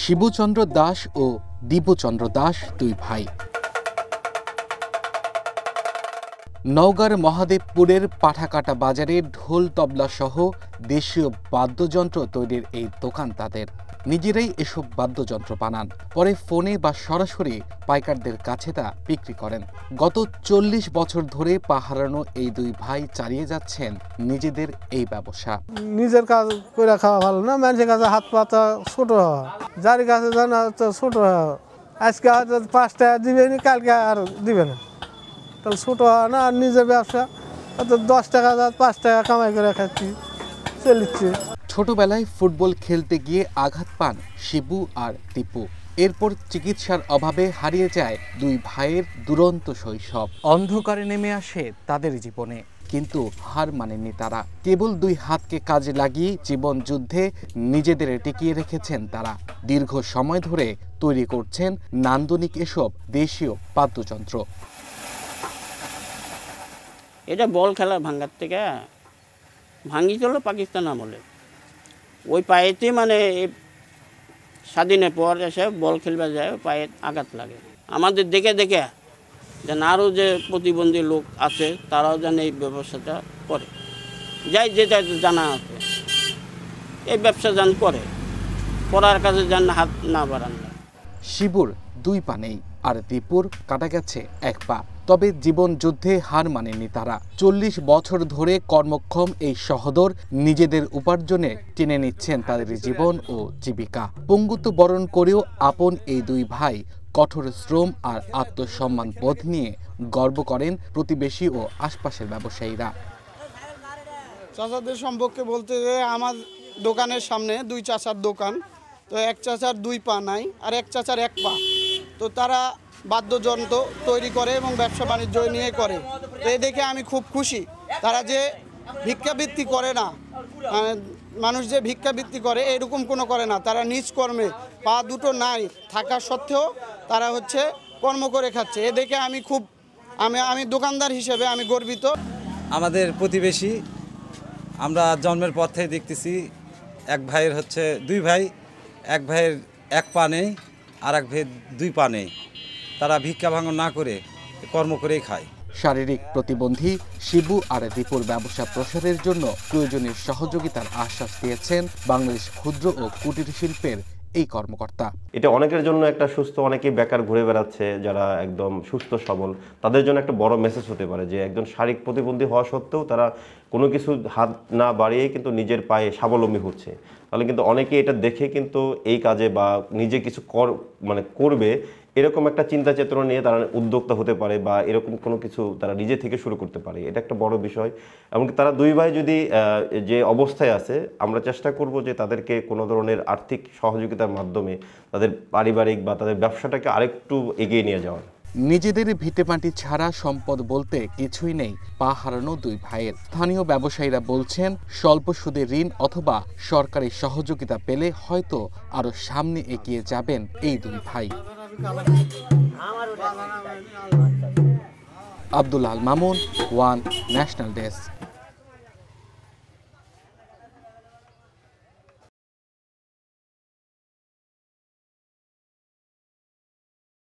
শিবুচন্দ্র দাস ও দীপুচন্দ্র দাস দুই ভাই। নওগাঁর মহাদেবপুরের পাঠাকাটা বাজারে ঢোল তবলা সহ দেশীয় বাদ্যযন্ত্র তৈরির এই দোকান তাদের। নিজেরাই এসব বাদ্যযন্ত্র বানান, পরে ফোনে বা সরাসরি পাইকারদের কাছে তা বিক্রি করেন। গত 40 বছর ধরে পা হারানো এই দুই ভাই চালিয়ে যাচ্ছেন নিজেদের এই ব্যবসা। নিজের কাজ করে খাওয়া ভালো না, মানুষের কাছে হাত পাতা ছোট হওয়া, যার কাছে জানা তো ছোট হওয়া। আজকে হয়তো 5 টাকা দিবে না, কালকে আর দিবে না, তাহলে ছোট হওয়া না। আর নিজের ব্যবসা হয়তো 10 টাকা 5 টাকা কামাই করে খাচ্ছি, চলিচ্ছে। ছোটবেলায় ফুটবল খেলতে গিয়ে আঘাত পান শিবু আর দীপু। এরপর চিকিৎসার অভাবে হারিয়ে যায় দুই ভাইয়ের দুরন্ত শৈশব। অন্ধকারে নেমে আসে তাদের জীবনে, কিন্তু হার মানেননি তারা। কেবল দুই হাতকে কাজে লাগিয়ে জীবন যুদ্ধে নিজেদের টিকিয়ে রেখেছেন তারা। দীর্ঘ সময় ধরে তৈরি করছেন নান্দনিক এসব দেশীয় বাদ্যযন্ত্র। এটা বল খেলা ভাঙ্গার থেকে ভাঙ্গি চলো পাকিস্তান আমলে, ওই পায়েতে মানে স্বাধীনের পর এসে বল খেলবা যায়, পায়ে আঘাত লাগে। আমাদের দেখে দেখে যেন আরও যে প্রতিবন্ধী লোক আছে তারাও যেন এই ব্যবসাটা করে, যাই যেটা জানা আছে এই ব্যবসা যেন করে, করার কাজে যেন হাত না বাড়ান। শিবুর দুই পা নেই আর দীপুর কাটা গেছে এক পা, তবে জীবন যুদ্ধে হার মানেনি তারা। 40 বছর ধরে কর্মক্ষম এই সহোদর নিজেদের উপার্জনে টেনে নিচ্ছেন তাদের জীবন ও জীবিকা। পঙ্গুত্ব বরণ করেও আপন এই দুই ভাই কঠোর শ্রম আর আত্মসম্মান বোধ নিয়ে গর্ব করেন প্রতিবেশী ও আশপাশের ব্যবসায়ীরা। চাচাদের সম্পর্কে বলতে আমার দোকানের সামনে দুই চাচার দোকান, তো এক চাচার 2 পা নাই আর এক চাচার 1 পা, তো তারা বাদ্যযন্ত্র তৈরি করে এবং ব্যবসা বাণিজ্য নিয়ে করে। তো এই দেখে আমি খুব খুশি। তারা যে ভিক্ষাবৃত্তি করে না, মানুষ যে ভিক্ষাবৃত্তি করে এরকম কোনো করে না, তারা নিজ কর্মে পা দুটো নাই থাকা সত্ত্বেও তারা কর্ম করে খাচ্ছে। এ দেখে আমি খুব আমি দোকানদার হিসেবে আমি গর্বিত। আমাদের প্রতিবেশী, আমরা জন্মের পর থেকে দেখতেছি এক ভাইয়ের 2 ভাই, এক ভাইয়ের 1 পা নেই আর এক ভাইয়ের 2 পা নেই। তারা ভিক্ষা ভাঙন না করে কর্ম করেই খায়। শারীরিক প্রতিবন্ধী শিবু আর দীপুর ব্যবসা প্রসারের জন্য প্রয়োজনীয় সহযোগিতার আশ্বাস দিয়েছেন বাংলাদেশ ক্ষুদ্র ও কুটির শিল্পের এই কর্মকর্তা। এটা অনেকের জন্য একটা সুস্থ, অনেকেই বেকার ঘুরে বেড়াচ্ছে যারা একদম সুস্থ সবল, তাদের জন্য একটা বড় মেসেজ হতে পারে যে একজন শারীরিক প্রতিবন্ধী হওয়া সত্ত্বেও তারা কোনো কিছু হাত না বাড়িয়েই কিন্তু নিজের পায়ে স্বাবলম্বী হচ্ছে। তাহলে কিন্তু অনেকে এটা দেখে কিন্তু এই কাজে বা নিজে কিছু করবে এরকম একটা চিন্তা চেতনা নিয়ে তারা উদ্যোক্তা হতে পারে বা এরকম কোনো কিছু তারা নিজে থেকে শুরু করতে পারে। এটা একটা বড় বিষয়। এমনকি তারা দুই ভাই যদি যে অবস্থায় আছে, আমরা চেষ্টা করব যে তাদেরকে কোনো ধরনের আর্থিক সহযোগিতার মাধ্যমে তাদের পারিবারিক বা তাদের ব্যবসাটাকে আরেকটু এগিয়ে নিয়ে যাওয়া। নিজেদের ভিটেমাটি ছাড়া সম্পদ বলতে কিছুই নেই পা হারানো দুই ভাইয়ের। স্থানীয় ব্যবসায়ীরা বলছেন স্বল্প সুদে ঋণ অথবা সরকারি সহযোগিতা পেলে হয়তো আরো সামনে এগিয়ে যাবেন এই দুই ভাই। Abdul Al Mamun, one national desk.